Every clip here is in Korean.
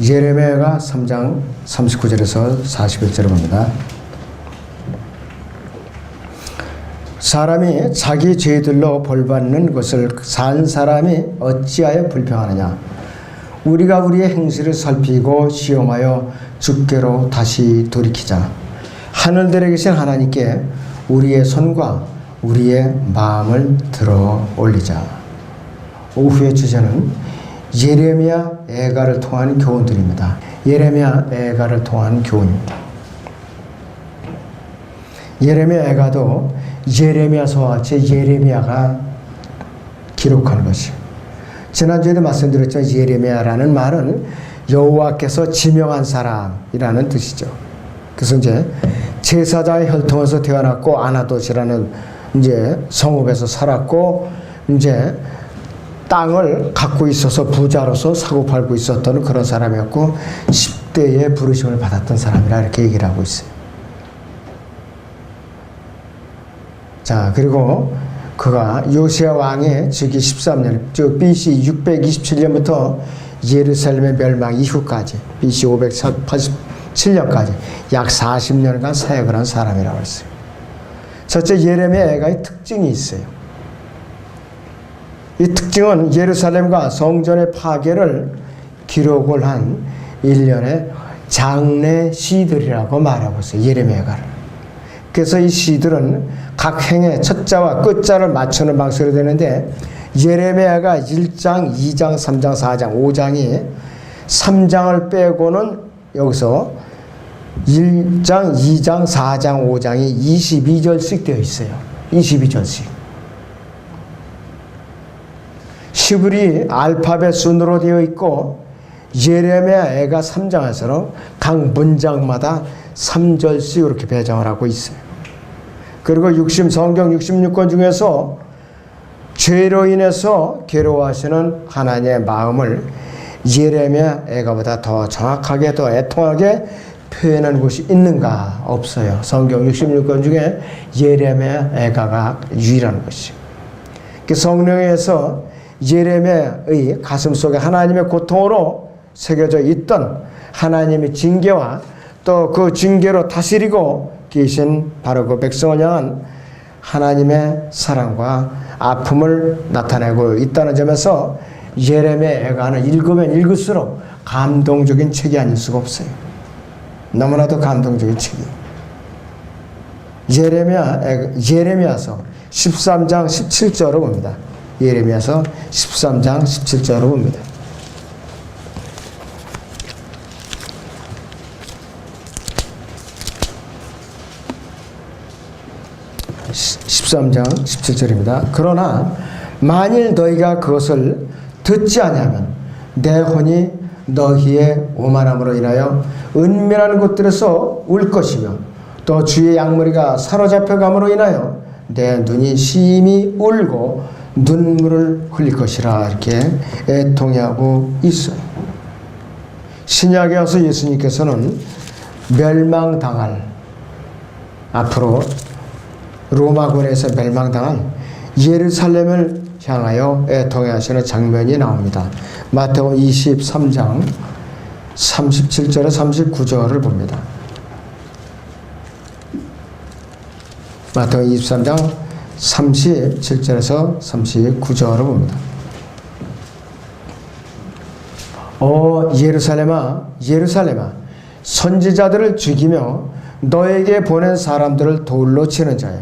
예레미야가 3장 39절에서 41절을 봅니다. 사람이 자기 죄들로 벌받는 것을 산 사람이 어찌하여 불평하느냐. 우리가 우리의 행실을 살피고 시험하여 주께로 다시 돌이키자. 하늘들에 계신 하나님께 우리의 손과 우리의 마음을 들어 올리자. 오후의 주제는 예레미야 애가를 통한 교훈들입니다. 예레미야 애가를 통한 교훈입니다. 예레미야 애가도 예레미야서와 같이 예레미야가 기록하는 것이에요. 지난주에도 말씀드렸죠. 예레미야라는 말은 여호와께서 지명한 사람이라는 뜻이죠. 그래서 이제 제사장의 혈통에서 태어났고 아나돗이라는 이제 성읍에서 살았고 이제 땅을 갖고 있어서 부자로서 사고팔고 있었던 그런 사람이었고 10대에 부르심을 받았던 사람이라 이렇게 얘기를 하고 있어요. 자, 그리고 그가 요시야 왕의 즉위 13년, 즉 BC 627년부터 예루살렘의 멸망 이후까지 BC 587년까지 약 40년간 사역을 한 사람이라고 했어요. 첫째, 예레미야 애가의 특징이 있어요. 이 특징은 예루살렘과 성전의 파괴를 기록을 한 일련의 장례 시들이라고 말하고 있어요. 예레미야가를. 그래서 이 시들은 각 행의 첫자와 끝자를 맞추는 방식으로 되는데 예레미야가 1장, 2장, 3장, 4장, 5장이 3장을 빼고는 여기서 1장, 2장, 4장, 5장이 22절씩 되어 있어요. 22절씩. 히브리 알파벳 순으로 되어 있고 예레미야 애가 3장에서는 각 문장마다 3절씩 이렇게 배정을 하고 있어요. 그리고 성경 66권 중에서 죄로 인해서 괴로워하시는 하나님의 마음을 예레미야 애가보다 더 정확하게 더 애통하게 표현한 곳이 있는가? 없어요. 성경 66권 중에 예레미야 애가가 유일한 것이죠. 성령에서 예레미야의 가슴 속에 하나님의 고통으로 새겨져 있던 하나님의 징계와 또 그 징계로 다스리고 계신 바로 그 백성을 향한 하나님의 사랑과 아픔을 나타내고 있다는 점에서 예레미야 애가는 읽으면 읽을수록 감동적인 책이 아닐 수가 없어요. 너무나도 감동적인 책이에요. 예레미야서 13장 17절을 봅니다. 예레미야서 13장 17절을 봅니다. (13장 17절입니다) 그러나 만일 너희가 그것을 듣지 아니하면 내 혼이 너희의 오만함으로 인하여 은밀한 곳들에서 울 것이며 또 주의 양머리가 사로잡혀 감으로 인하여 내 눈이 심히 울고 눈물을 흘릴 것이라 이렇게 애통해하고 있어요. 신약에 와서 예수님께서는 멸망당할 앞으로 로마군에서 멸망당할 예루살렘을 향하여 애통해하시는 장면이 나옵니다. 마태복음 23장 37절에 39절을 봅니다. 마태복음 23장 37절에서 39절을 봅니다. 예루살렘아, 예루살렘아, 선지자들을 죽이며 너에게 보낸 사람들을 돌로 치는 자야.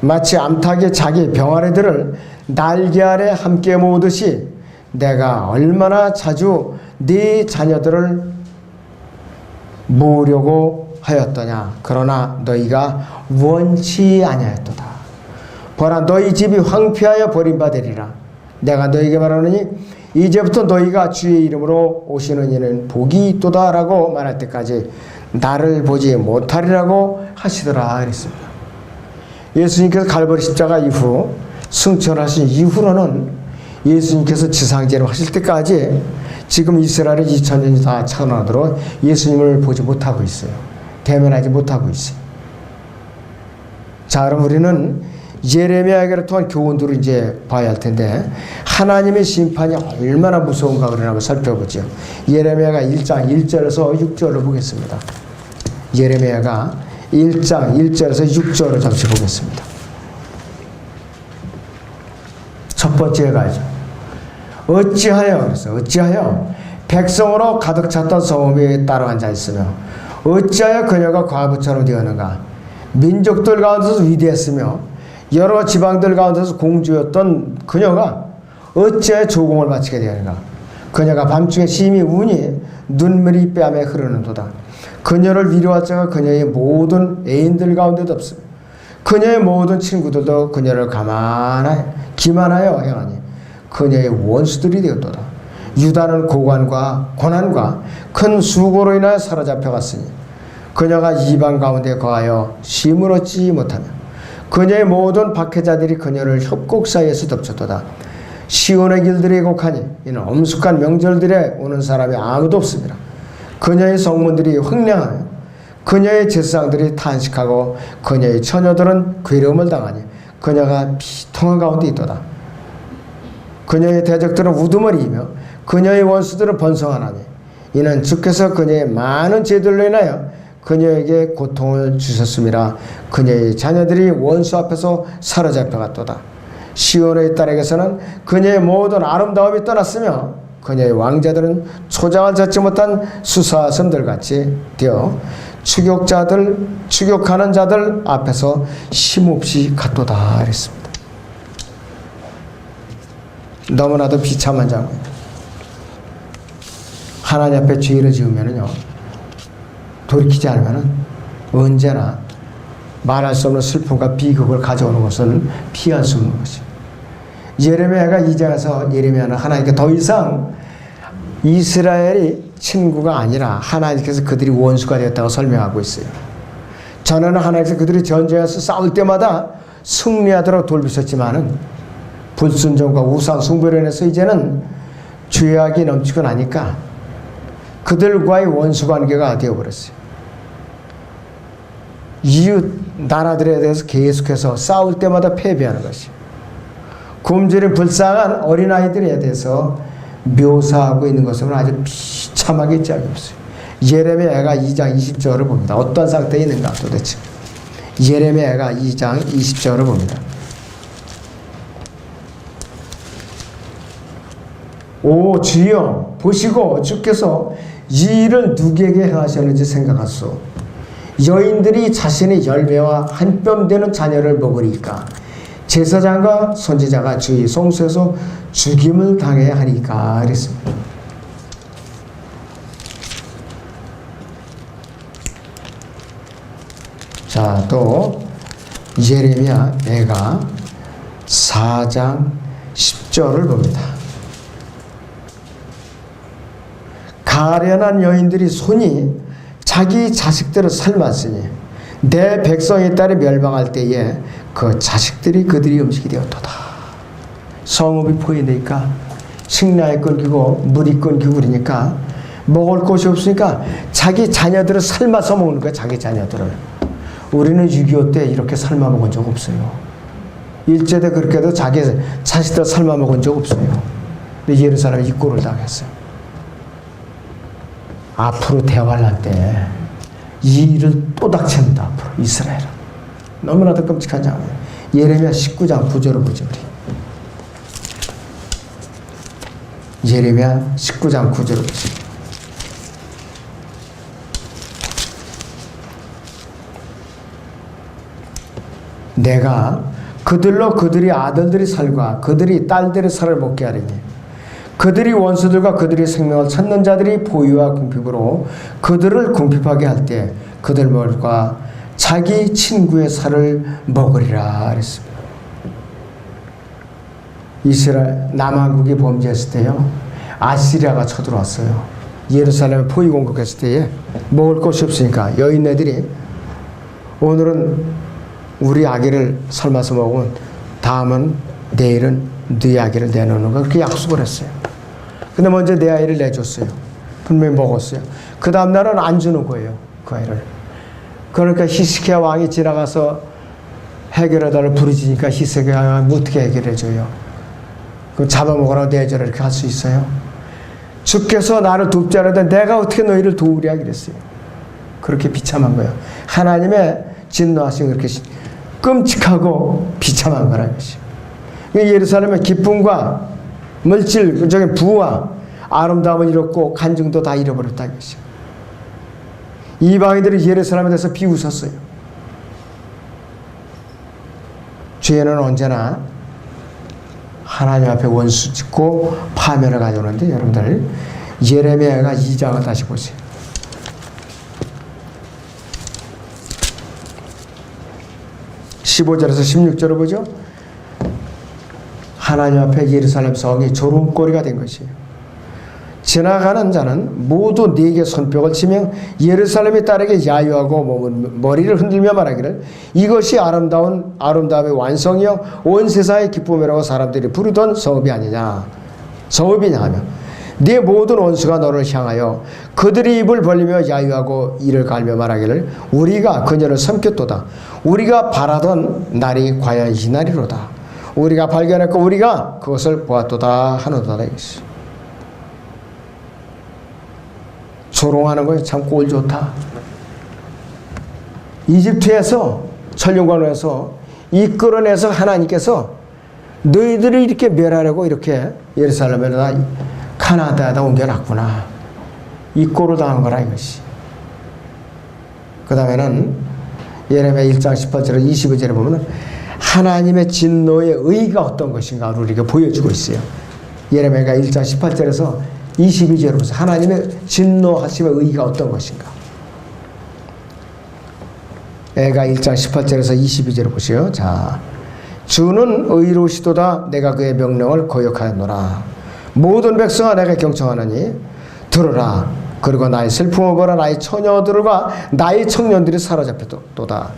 마치 암탉이 자기 병아리들을 날개 아래 함께 모으듯이 내가 얼마나 자주 네 자녀들을 모으려고 하였더냐. 그러나 너희가 원치 아니하였도다. 보라, 너희 집이 황폐하여 버림받으리라. 내가 너희에게 말하노니 이제부터 너희가 주의 이름으로 오시는 이는 복이 있도다 라고 말할 때까지 나를 보지 못하리라고 하시더라 그랬습니다. 예수님께서 갈보리 십자가 이후 승천하신 이후로는 예수님께서 지상제를 하실 때까지 지금 이스라엘이 2000년이 다 차가도록 예수님을 보지 못하고 있어요. 대면하지 못하고 있어요. 자, 그럼 우리는 예레미야에게를 통한 교훈들을 이제 봐야 할 텐데 하나님의 심판이 얼마나 무서운가 그러나 한번 살펴보죠. 예레미야가 1장 1절에서 6절을 보겠습니다. 예레미야가 1장 1절에서 6절을 잠시 보겠습니다. 첫 번째 가죠. 어찌하여 백성으로 가득 찼던 성읍이 따로 앉아 있으며 어찌하여 그녀가 과부처럼 되었는가. 민족들 가운데서 위대했으며 여러 지방들 가운데서 공주였던 그녀가 어찌하여 조공을 바치게 되었는가. 그녀가 밤중에 심히 우니 눈물이 뺨에 흐르는도다. 그녀를 위로할 자가 그녀의 모든 애인들 가운데도 없으며 그녀의 모든 친구들도 그녀를 기만하여 행하니 그녀의 원수들이 되었도다. 유다는 고난과 큰 수고로 인하여 사로잡혀 갔으니 그녀가 이방 가운데 거하여 쉼을 얻지 못하며 그녀의 모든 박해자들이 그녀를 협곡 사이에서 덮쳤도다. 시온의 길들이 곡하니 이는 엄숙한 명절들에 오는 사람이 아무도 없습니다. 그녀의 성문들이 황량하며 그녀의 제사장들이 탄식하고 그녀의 처녀들은 괴로움을 당하니 그녀가 비통한 가운데 있도다. 그녀의 대적들은 우두머리이며 그녀의 원수들은 번성하나니 이는 주께서 그녀의 많은 죄들로 인하여 그녀에게 고통을 주셨음이라. 그녀의 자녀들이 원수 앞에서 사로잡혀 갔도다. 시온의 딸에게서는 그녀의 모든 아름다움이 떠났으며 그녀의 왕자들은 초장을 잡지 못한 수사섬들같이 되어 추격하는 자들 앞에서 힘없이 갔도다 그랬습니다. 너무나도 비참한 장면입니다. 하나님 앞에 죄를 지으면은요, 돌이키지 않으면은 언제나 말할 수 없는 슬픔과 비극을 가져오는 것을 피할 수 없는 것이죠. 예레미야가 2장에서 예레미야는 하나님께 더 이상 이스라엘이 친구가 아니라 하나님께서 그들이 원수가 되었다고 설명하고 있어요. 전에는 하나님께서 그들이 전쟁에서 싸울 때마다 승리하도록 돌비셨지만은 불순종과 우상 숭배로 인해서 이제는 죄악이 넘치고 나니까 그들과의 원수 관계가 되어버렸어요. 이웃 나라들에 대해서 계속해서 싸울 때마다 패배하는 것이에요. 굶주린 불쌍한 어린아이들에 대해서 묘사하고 있는 것은 아주 비참하게 짝이 없어요. 예레미야가 2장 20절을 봅니다. 어떤 상태에 있는가 도대체. 예레미야가 2장 20절을 봅니다. 오 주여 보시고 주께서 이 일을 누구에게 행하셨는지 생각하소. 여인들이 자신의 열매와 한 뼘 되는 자녀를 먹으리까 제사장과 선지자가 주의 성소에서 죽임을 당해야 하니까 그랬습니다. 자, 또 예레미야 내가 4장 10절을 봅니다. 가련한 여인들이 손이 자기 자식들을 삶았으니 내 백성의 딸이 멸망할 때에 그 자식들이 그들이 음식이 되었도다. 성읍이 포위되니까 식량이 끊기고 물이 끊기고 그러니까 먹을 것이 없으니까 자기 자녀들을 삶아서 먹는 거야. 자기 자녀들을. 우리는 6.25 때 이렇게 삶아 먹은 적 없어요. 일제때 그렇게도 자기 자식들 삶아 먹은 적 없어요. 근데 예루살렘에 입고를 당했어요. 앞으로 대환란 때 이 일을 또 닥칩니다. 앞으로 이스라엘은. 너무나도 끔찍한 장면. 예레미야 19장 9절을 보죠. 우리. 예레미야 19장 9절을 보죠. 내가 그들로 그들이 아들들이 살과 그들이 딸들의 살을 먹게 하리니 그들이 원수들과 그들의 생명을 찾는 자들이 보유와 궁핍으로 그들을 궁핍하게 할 때 그들과 자기 친구의 살을 먹으리라 그랬습니다. 이스라엘 남한국이 범죄했을 때요, 아시리아가 쳐들어왔어요. 예루살렘에 포위 공격했을 때에 먹을 것이 없으니까 여인네들이 오늘은 우리 아기를 삶아서 먹으면 다음은 내일은 네 아기를 내놓는 거 그렇게 약속을 했어요. 근데 먼저 내 아이를 내줬어요. 분명히 먹었어요. 그 다음 날은 안 주는 거예요. 그 아이를. 그러니까 히스기야 왕이 지나가서 해결해달라고 부르짖으니까 희석이 어떻게 해결해줘요? 그 잡아먹으라고 내줘라 이렇게 할 수 있어요? 주께서 나를 돕지 않는데 내가 어떻게 너희를 도우랴 그랬어요. 그렇게 비참한 거예요. 하나님의 진노하신 그렇게 끔찍하고 비참한 거라는 것이요. 예루살렘의 기쁨과 물질적인 부와 아름다움을 잃었고 간증도 다 잃어버렸다는 것이요. 이방인들이 예루살렘에 대해서 비웃었어요. 죄는 언제나 하나님 앞에 원수 짓고 파멸을 가져오는데 여러분들 예레미야가 2장을 다시 보세요. 15절에서 16절을 보죠. 하나님 앞에 예루살렘 성이 조롱거리가 된 것이에요. 지나가는 자는 모두 네게 손뼉을 치며 예루살렘의 딸에게 야유하고 머리를 흔들며 말하기를 이것이 아름다움의 완성이요 온 세상의 기쁨이라고 사람들이 부르던 성읍이 아니냐 성읍이냐 하며 네 모든 원수가 너를 향하여 그들이 입을 벌리며 야유하고 이를 갈며 말하기를 우리가 그녀를 섬겼도다. 우리가 바라던 날이 과연 이 날이로다. 우리가 발견했고 우리가 그것을 보았도다 하노도다. 이것이 조롱하는 거예요. 참 꼴 좋다. 이집트에서 천륜광에서 이끌어내서 하나님께서 너희들을 이렇게 멸하려고 이렇게 예루살렘에다 가나다에다 옮겨놨구나. 이 꼴을 당한 거라 이것이. 그 다음에는 예레미야 1장 18절에 22절에 보면 하나님의 진노의 의의가 어떤 것인가를 우리에게 보여주고 있어요. 예레미야가 1장 18절에서 22절에 보세요. 하나님의 진노하심의 의의가 어떤 것인가. 애가 1장 18절에서 22절을 보세요. 자, 주는 의로우시도다. 내가 그의 명령을 거역하였노라. 모든 백성아 내가 경청하노니 들으라. 그리고 나의 슬픔을 보라. 나의 처녀들과 나의 청년들이 사로잡혔도다.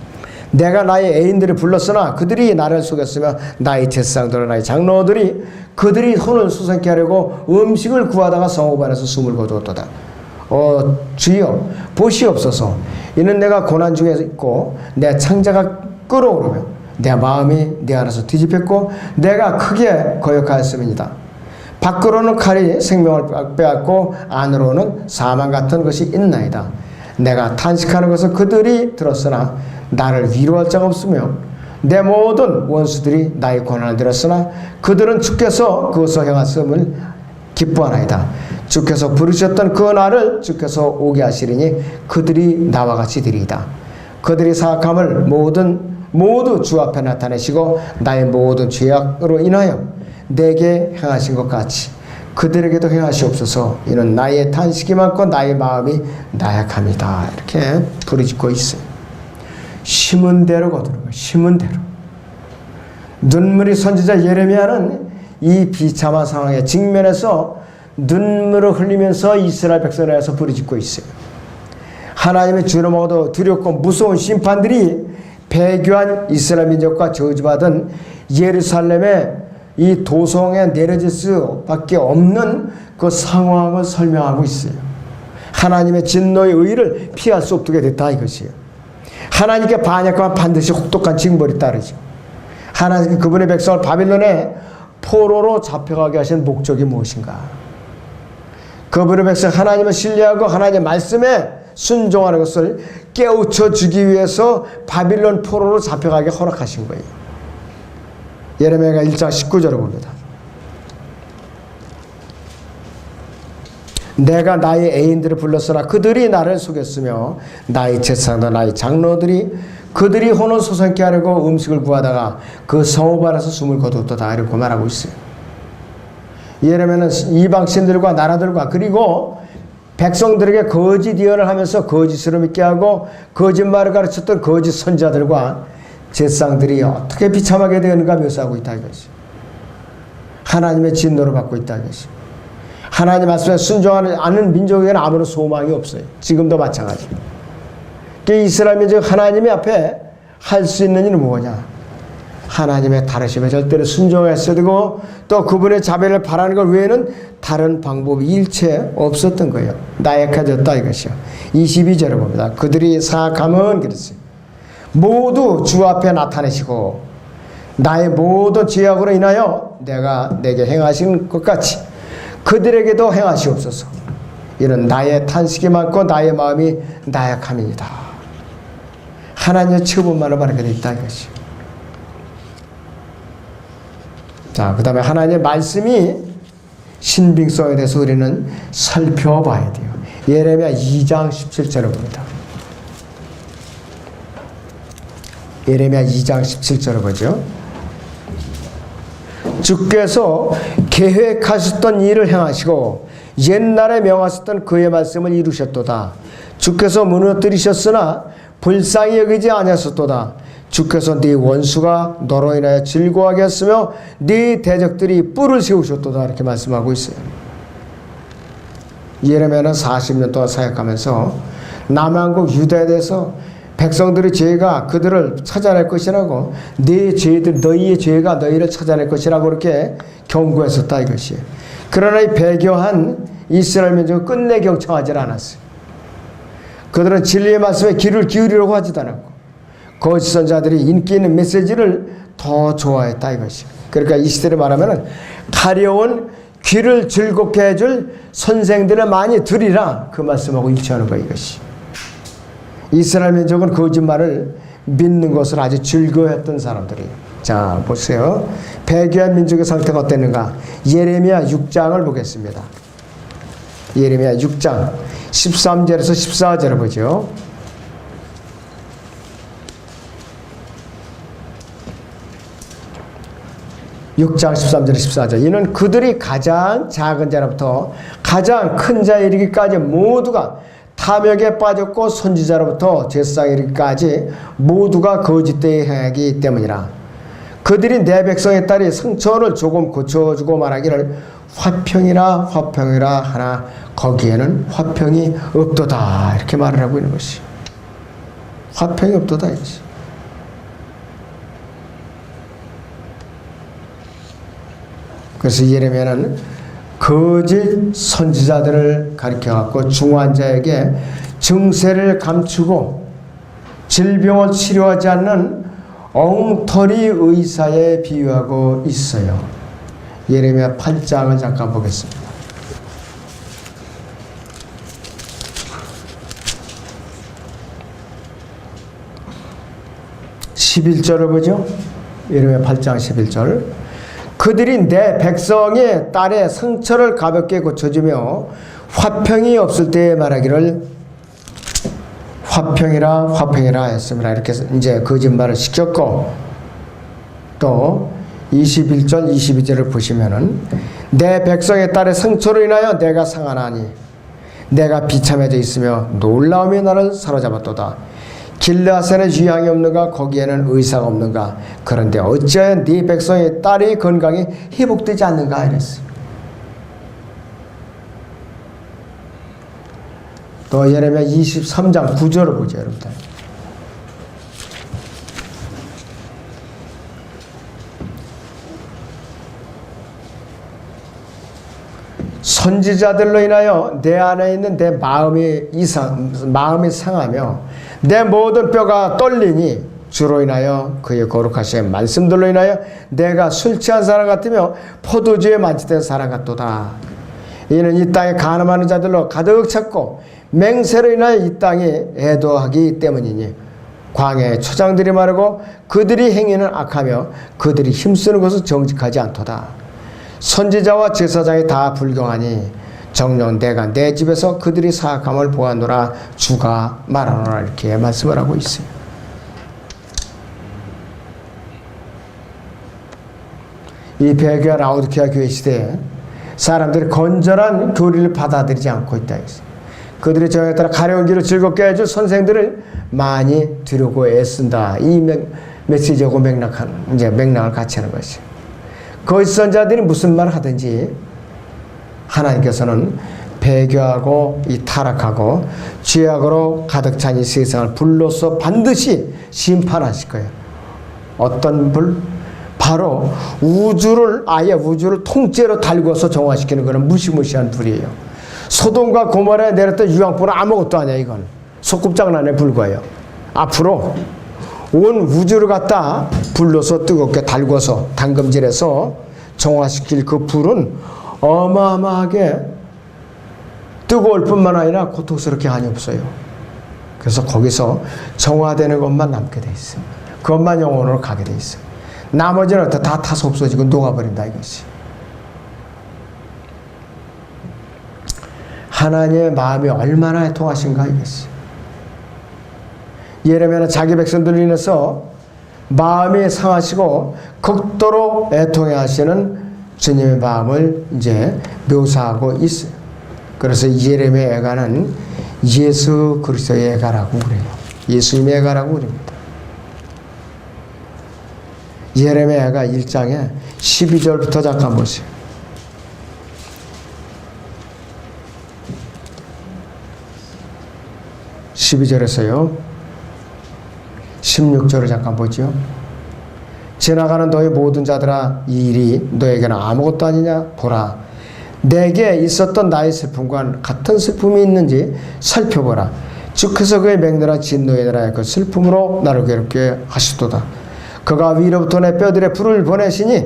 내가 나의 애인들을 불렀으나 그들이 나를 속였으며 나의 제사장들과 나의 장로들이 그들이 손을 수선케 하려고 음식을 구하다가 성읍 안에서 숨을 거두었도다. 주여 보시옵소서. 이는 내가 고난 중에 있고 내 창자가 끓어오르며 내 마음이 내 안에서 뒤집혔고 내가 크게 거역하였음이니이다. 밖으로는 칼이 생명을 빼앗고 안으로는 사망 같은 것이 있나이다. 내가 탄식하는 것을 그들이 들었으나 나를 위로할 자가 없으며 내 모든 원수들이 나의 고난을 들었으나 그들은 주께서 그것을 행하심을 기뻐하나이다. 주께서 부르셨던 그 날을 주께서 오게 하시리니 그들이 나와 같이 되리이다. 그들이 사악함을 모두 주 앞에 나타내시고 나의 모든 죄악으로 인하여 내게 행하신 것 같이 그들에게도 행하시옵소서. 이는 나의 탄식이 많고 나의 마음이 나약함이다. 이렇게 부르짖고 있어요. 심은 대로 거두는 거예요. 심은 대로. 눈물이 선지자 예레미야는 이 비참한 상황에 직면해서 눈물을 흘리면서 이스라엘 백성을 위해서 부르짖고 있어요. 하나님의 주로 먹어도 두렵고 무서운 심판들이 배교한 이스라엘 민족과 저주받은 예루살렘의 이 도성에 내려질 수밖에 없는 그 상황을 설명하고 있어요. 하나님의 진노의 의의를 피할 수 없게 됐다 이것이에요. 하나님께 반역하면 반드시 혹독한 징벌이 따르죠. 하나님께 그분의 백성을 바빌론의 포로로 잡혀가게 하신 목적이 무엇인가? 그분의 백성 하나님을 신뢰하고 하나님의 말씀에 순종하는 것을 깨우쳐 주기 위해서 바빌론 포로로 잡혀가게 허락하신 거예요. 예레미야가 1장 19절을 봅니다. 내가 나의 애인들을 불렀으나 그들이 나를 속였으며 나의 제사장과 나의 장로들이 그들이 혼을 솟아게 하려고 음식을 구하다가 그 성읍 안에서 숨을 거두었다. 이렇게 말하고 있어요. 예레미야는 이방신들과 나라들과 그리고 백성들에게 거짓 예언을 하면서 거짓으로 믿게 하고 거짓말을 가르쳤던 거짓 선지자들과 제사장들이 어떻게 비참하게 되는가 묘사하고 있다 이것이. 하나님의 진노를 받고 있다 이것이. 하나님 말씀에 순종하지 않는 민족에게는 아무런 소망이 없어요. 지금도 마찬가지로. 이스라엘 민족 하나님의 앞에 할 수 있는 일은 뭐냐? 하나님의 다르심에 절대로 순종했어야 되고 또 그분의 자비를 바라는 것 외에는 다른 방법이 일체 없었던 거예요. 나약해졌다 이것이요. 22절을 봅니다. 그들이 사악함은 그랬어요. 모두 주 앞에 나타내시고 나의 모든 죄악으로 인하여 내가 내게 행하신 것 같이 그들에게도 행하시옵소서. 이는 나의 탄식이 많고 나의 마음이 나약함이니다. 하나님의 처분만을 바라게 돼 있다 이것이. 자, 그 다음에 하나님의 말씀이 신빙성에 대해서 우리는 살펴봐야 돼요. 예레미야 2장 17절을 봅니다. 예레미야 2장 17절을 보죠. 주께서 계획하셨던 일을 행하시고 옛날에 명하셨던 그의 말씀을 이루셨도다. 주께서 무너뜨리셨으나 불쌍히 여기지 아니하셨도다. 주께서 네 원수가 너로 인하여 즐거워하게 했으며 네 대적들이 뿔을 세우셨도다. 이렇게 말씀하고 있어요. 예레미야는 40년 동안 사역하면서 남한국 유다에 대해서 백성들의 죄가 그들을 찾아낼 것이라고, 네 죄들, 너희의 죄가 너희를 찾아낼 것이라고 그렇게 경고했었다 이것이에요. 그러나 이 배교한 이스라엘 민족은 끝내 경청하지 않았어요. 그들은 진리의 말씀에 귀를 기울이려고 하지도 않았고 거짓 선자들이 인기 있는 메시지를 더 좋아했다 이것이에요. 그러니까 이 시대를 말하면 가려운 귀를 즐겁게 해줄 선생들을 많이 들이라 그 말씀하고 일치하는 거예요 이것이. 이스라엘 민족은 거짓말을 믿는 것을 아주 즐거워했던 사람들이에요. 자, 보세요. 배교한 민족의 상태가 어땠는가? 예레미야 6장을 보겠습니다. 예레미야 6장 13절에서 14절을 보죠. (6장) 13절 14절. 이는 그들이 가장 작은 자로부터 가장 큰 자에 이르기까지 모두가 탐욕에 빠졌고 선지자로부터 제사장에 이르기까지 모두가 거짓되이 행하기 때문이라. 그들이 내 백성의 딸이 성천을 조금 고쳐주고 말하기를 화평이라 화평이라 하나 거기에는 화평이 없도다. 이렇게 말을 하고 있는 것이. 화평이 없도다 이것이. 그래서 예레미야는 거짓 선지자들을 가리켜갖고 중환자에게 증세를 감추고 질병을 치료하지 않는 엉터리 의사에 비유하고 있어요. 예레미야 8장을 잠깐 보겠습니다. 11절을 보죠. 예레미야 8장 11절. 그들이 내 백성의 딸의 상처를 가볍게 고쳐주며 화평이 없을 때에 말하기를 화평이라 화평이라 했습니다. 이렇게 이제 거짓말을 시켰고, 또 21절 22절을 보시면은 내 백성의 딸의 상처로 인하여 내가 상하나니 내가 비참해져 있으며 놀라움이 나를 사로잡았도다. 길르앗에는 유향이 없는가? 거기에는 의사가 없는가? 그런데 어찌하여 네 백성의 딸의 건강이 회복되지 않는가? 이랬어요. 또 예레미야 23장 9절을 보죠, 여러분들. 선지자들로 인하여 내 안에 있는 내 마음이 상하며 내 모든 뼈가 떨리니 주로 인하여 그의 거룩하신 말씀들로 인하여 내가 술 취한 사람 같으며 포도주에 만취된 사람 같도다. 이는 이 땅에 간음하는 자들로 가득 찼고 맹세로 인하여 이 땅이 애도하기 때문이니 광야의 초장들이 마르고 그들이 행위는 악하며 그들이 힘쓰는 것은 정직하지 않도다. 선지자와 제사장이 다 불경하니 정녕 내가 내 집에서 그들이 사악함을 보았노라 주가 말하노라. 이렇게 말씀을 하고 있어요. 이 배교와 라오디게아 교회 시대에 사람들이 건전한 교리를 받아들이지 않고 있다. 그들의 정에 따라 가려운 길을 즐겁게 해줄 선생들을 많이 들이고 애쓴다. 이 메시지하고 맥락을 같이 하는 것이죠. 거짓 선자들이 무슨 말을 하든지 하나님께서는 배교하고 이 타락하고 죄악으로 가득 찬 이 세상을 불로서 반드시 심판하실 거예요. 어떤 불? 바로 아예 우주를 통째로 달궈서 정화시키는 그런 무시무시한 불이에요. 소돔과 고모라에 내렸던 유황불은 아무것도 아니야. 이건 소꿉장난에 불과해요. 앞으로 온 우주를 갖다 불러서 뜨겁게 달궈서 담금질해서 정화시킬 그 불은 어마어마하게 뜨거울 뿐만 아니라 고통스럽게 한이 없어요. 그래서 거기서 정화되는 것만 남게 돼 있어요. 그것만 영혼으로 가게 돼 있어요. 나머지는 다 타서 없어지고 녹아버린다 이것이. 하나님의 마음이 얼마나 애통하신가 이것이. 예레미야는 자기 백성들로 인해서 마음이 상하시고 극도로 애통해 하시는 주님의 마음을 이제 묘사하고 있어요. 그래서 예레미야 애가는 예수 그리스도의 애가라고 그래요. 예수님의 애가라고 그럽니다. 예레미야 애가 1장에 12절부터 잠깐 보세요. 12절에서요. 16절을 잠깐 보죠. 지나가는 너희 모든 자들아 이 일이 너에게는 아무것도 아니냐 보라. 내게 있었던 나의 슬픔과 같은 슬픔이 있는지 살펴보라. 주께서 그의 맹렬한 진노에 대하여 그 슬픔으로 나를 괴롭게 하시도다. 그가 위로부터 내 뼈들에 불을 보내시니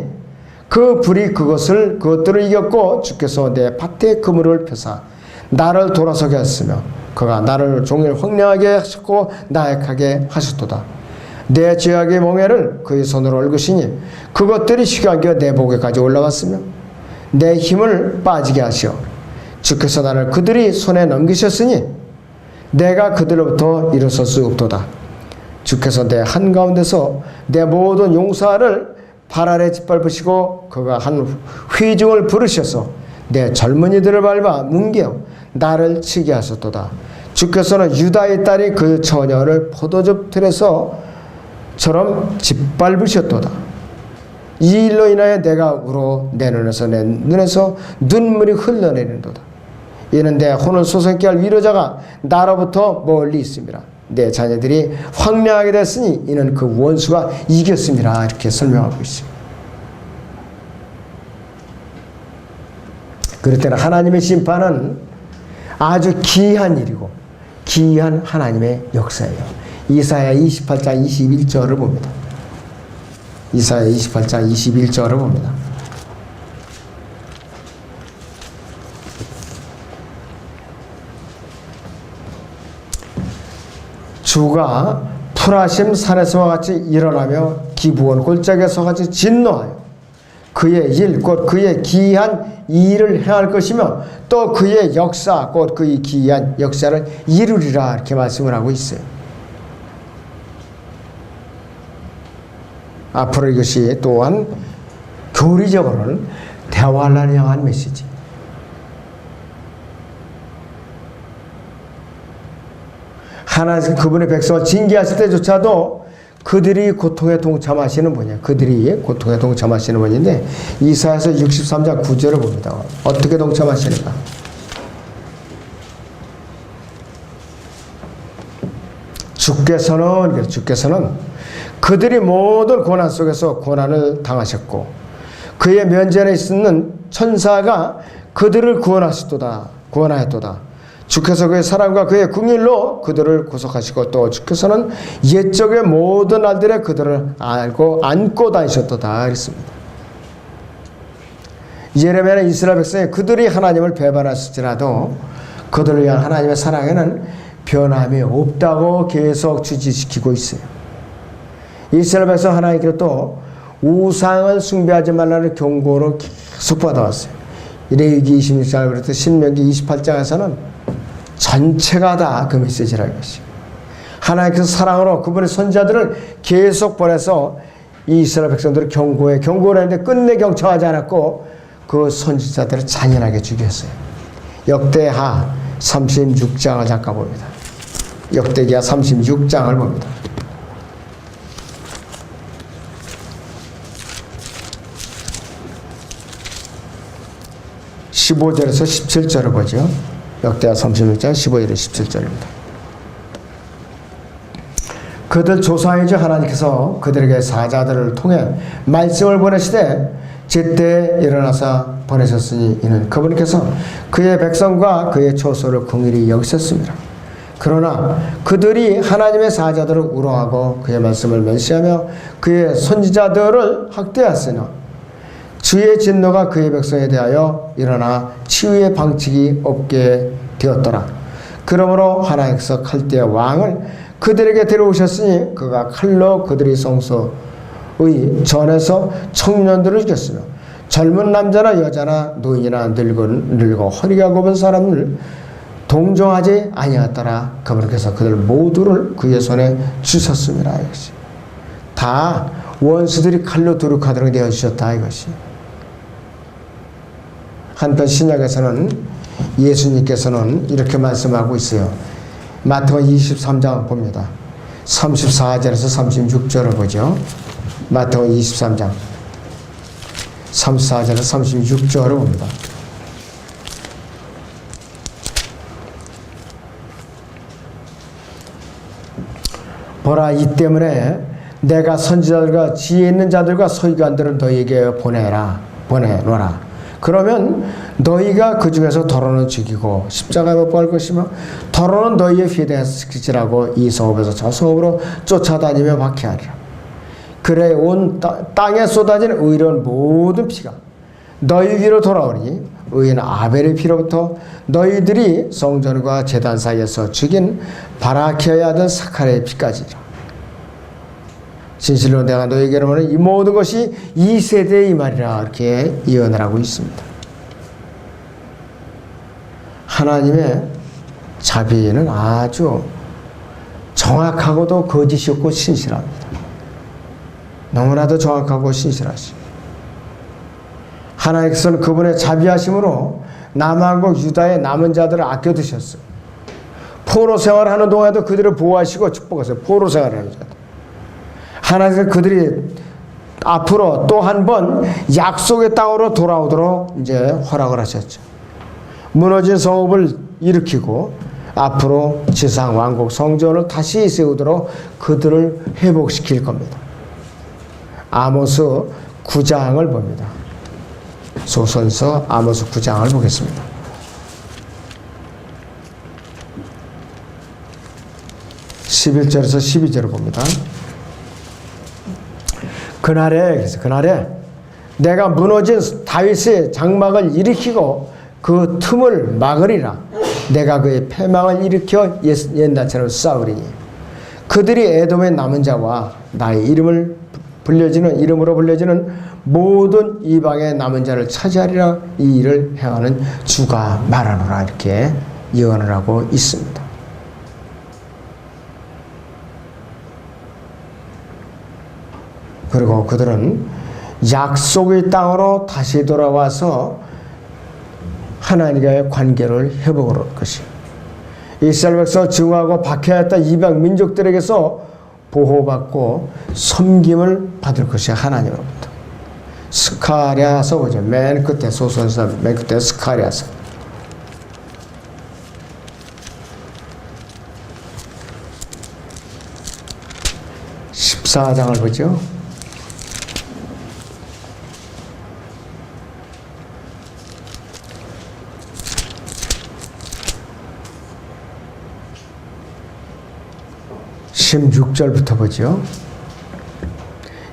그 불이 그것들을 이겼고 주께서 내 밭에 그물을 펴사 나를 돌아서게 하셨으며 그가 나를 종일 황량하게 하셨고 나약하게 하셨도다. 내 죄악의 멍에를 그의 손으로 얽으시니 그것들이 시간겨 내 목에까지 올라왔으며 내 힘을 빠지게 하시어 주께서 나를 그들이 손에 넘기셨으니 내가 그들로부터 일어설 수 없도다. 주께서 내 한가운데서 내 모든 용사를 발 아래 짓밟으시고 그가 한 회중을 부르셔서 내 젊은이들을 밟아 뭉겨 나를 치게 하셨도다. 주께서는 유다의 딸이 그 처녀를 포도즙 틀에서처럼 짓밟으셨도다. 이 일로 인하여 내가 울어 내 눈에서 눈물이 흘러내린도다. 이는 내 혼을 소생케 할 위로자가 나로부터 멀리 있습니다. 내 자녀들이 황량하게 됐으니 이는 그 원수가 이겼습니다. 이렇게 설명하고 있습니다. 그럴 때는 하나님의 심판은 아주 기이한 일이고 기이한 하나님의 역사예요. 이사야 28장 21절을 봅니다. 이사야 28장 21절을 봅니다. 주가 푸라심 산에서와 같이 일어나며 기브온 골짜기에서 같이 진노하여 그의 일 곧 그의 기이한 일을 행할 것이며 또 그의 역사 곧 그의 기이한 역사를 이루리라 이렇게 말씀을 하고 있어요. 앞으로 이것이 또한 교리적으로는 대환란을 향한 메시지. 하나님 그분의 백성을 징계하실 때조차도 그들이 고통에 동참하시는 분이에요. 그들이 고통에 동참하시는 분인데 이사야서 63장 9절을 봅니다. 어떻게 동참하시는가? 주께서는 그들이 모든 고난 속에서 고난을 당하셨고 그의 면전에 있는 천사가 그들을 구원하였도다. 주께서 그의 사랑과 그의 긍휼로 그들을 구속하시고 또 주께서는 옛적의 모든 날들에 그들을 안고 다니셨도다 그랬습니다. 예레미야는 이스라엘 백성이 그들이 하나님을 배반했을지라도 그들을 위한 하나님의 사랑에는 변함이 없다고 계속 주지시키고 있어요. 이스라엘 백성 하나님께로 또 우상을 숭배하지 말라는 경고를 계속 받아왔어요. 레위기 26장을 그랬듯 신명기 28장에서는 전체가 다 그 메시지라 이것이요. 하나님께서 사랑으로 그분의 선지자들을 계속 보내서 이 이스라엘 백성들을 경고를 했는데 끝내 경청하지 않았고 그 선지자들을 잔인하게 죽였어요. 역대하 36장을 잠깐 봅니다. 역대기하 36장을 봅니다. (15절에서 17절을) 보죠. 역대하 36장 15절에서 17절입니다. 그들 조상이죠. 하나님께서 그들에게 사자들을 통해 말씀을 보내시되 제때 일어나서 보내셨으니 이는 그분께서 그의 백성과 그의 초소를 긍휼히 여기셨습니다. 그러나 그들이 하나님의 사자들을 우롱하고 그의 말씀을 멸시하며 그의 선지자들을 학대하였으나 주의 진노가 그의 백성에 대하여 일어나 치유의 방책이 없게 되었더라. 그러므로 하나님께서 칼대의 왕을 그들에게 데려오셨으니 그가 칼로 그들의 성소의 전에서 청년들을 죽였으며 젊은 남자나 여자나 노인이나 늙고 허리가 굽은 사람을 동정하지 아니하였더라. 그분께서 그들 모두를 그의 손에 주셨습니다. 이것이 다 원수들이 칼로 두룩하도록 되어 주셨다. 이것이 한편 신약에서는 예수님께서는 이렇게 말씀하고 있어요. 마태복음 23장 봅니다. 34절에서 36절을 보죠. 마태복음 23장 34절에서 36절을 봅니다. 보라, 이 때문에 내가 선지자들과 지혜 있는 자들과 서기관들을 너희에게 보내노라. 그러면 너희가 그 중에서 더러는 죽이고 십자가에 못 박을 것이며 더러는 너희의 피대에서 지키라고 이 성읍에서 저 성읍으로 쫓아다니며 박해하리라. 그래 온 땅에 쏟아진 의로운 모든 피가 너희 위로 돌아오니 의인 아벨의 피로부터 너희들이 성전과 제단 사이에서 죽인 바라키아의 아들 사카리의 피까지라. 진실로 내가 너희에게 이르노니 이 모든 것이 이 세대의 이 말이라. 이렇게 예언을 하고 있습니다. 하나님의 자비는 아주 정확하고도 거짓이 없고 신실합니다. 너무나도 정확하고 신실하십니다. 하나님께서는 그분의 자비하심으로 남한국 유다의 남은 자들을 아껴두셨어요. 포로 생활하는 동안에도 그들을 보호하시고 축복하세요. 포로 생활하는 자들. 하나님께서 그들이 앞으로 또 한 번 약속의 땅으로 돌아오도록 이제 허락을 하셨죠. 무너진 성읍을 일으키고 앞으로 지상 왕국 성전을 다시 세우도록 그들을 회복시킬 겁니다. 아모스 9장을 봅니다. 소선서 아모스 9장을 보겠습니다. 11절에서 12절을 봅니다. 그날에 내가 무너진 다윗의 장막을 일으키고 그 틈을 막으리라. 내가 그의 패망을 일으켜 옛날처럼 싸우리니 그들이 에돔의 남은 자와 나의 이름으로 불려지는 모든 이방의 남은 자를 차지하리라. 이 일을 행하는 주가 말하노라. 이렇게 예언을 하고 있습니다. 그리고 그들은 약속의 땅으로 다시 돌아와서 하나님과의 관계를 회복을 할 것이요. 이스라엘 백성 증오하고 박해하였던 이방 민족들에게서 보호받고 섬김을 받을 것이 하나님으로부터. 스가랴서 보죠. 맨 끝에 소선서 맨 끝에 스가랴서. (14장을) 보죠. (16절부터) 보죠.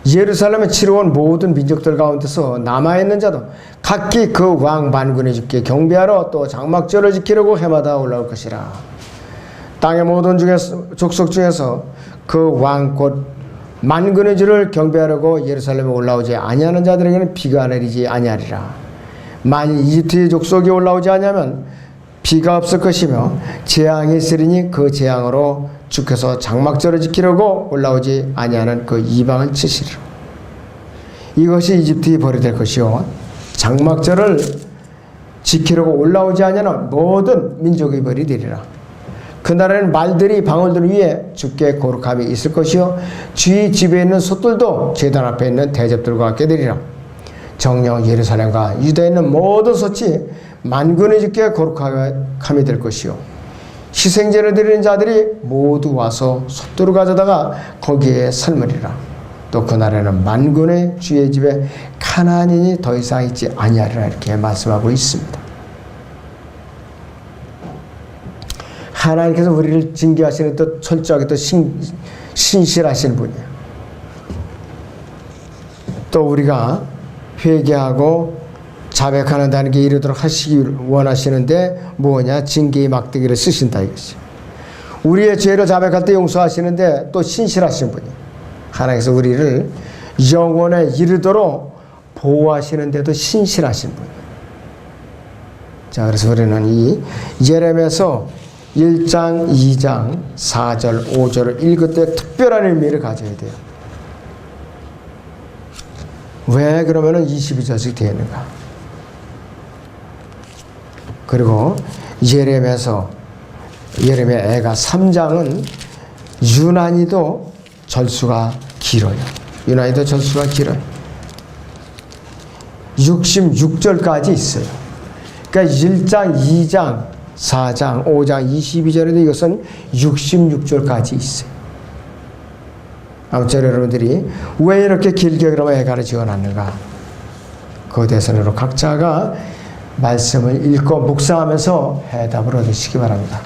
예루살렘에 치러온 모든 민족들 가운데서 남아있는 자도 각기 그 왕 만군의 주께 경배하러 또 장막절을 지키려고 해마다 올라올 것이라. 땅의 모든 족속 중에서 그 왕 곧 만군의 주를 경배하려고 예루살렘에 올라오지 아니하는 자들에게는 비가 내리지 아니하리라. 만일 이집트의 족속이 올라오지 아니하면 비가 없을 것이며 재앙이 있으리니 그 재앙으로 주께서 장막절을 지키려고 올라오지 아니하는 그 이방을 치시리라. 이것이 이집트의 벌이 될 것이요 장막절을 지키려고 올라오지 아니하는 모든 민족의 벌이 되리라. 그날에는 말들이 방울들 위에 주께 거룩함이 있을 것이요 주의 집에 있는 솥들도 제단 앞에 있는 대접들과 함께 되리라. 정녕 예루살렘과 유다에 있는 모든 솥이 만군의 주께 거룩함이 될 것이요 희생제를 드리는 자들이 모두 와서 솥들을 가져다가 거기에 삶으리라. 또 그날에는 만군의 주의 집에 가나안인이 더 이상 있지 아니하리라. 이렇게 말씀하고 있습니다. 하나님께서 우리를 징계하시는 또 철저하게 또 신실하신 분이에요. 또 우리가 회개하고 자백하는다는 게 이르도록 하시기 원하시는데 뭐냐? 징계의 막대기를 쓰신다 이것이. 우리의 죄를 자백할 때 용서하시는데 또 신실하신 분이에요. 하나님께서 우리를 영원에 이르도록 보호하시는데도 신실하신 분이에요. 자, 그래서 우리는 이 예레미야서 1장, 2장, 4절, 5절을 읽을 때 특별한 의미를 가져야 돼요. 왜 그러면은 22절씩 되는가? 그리고 예레미야 애가 3장은 유난히도 절수가 길어요. 66절까지 있어요. 그러니까 1장, 2장, 4장, 5장, 22절에도 이것은 66절까지 있어요. 아무쪼록 여러분들이 왜 이렇게 길게 그러면 애가를 지어놨는가? 그에 대해서는 각자가 말씀을 읽고 묵상하면서 해답을 얻으시기 바랍니다.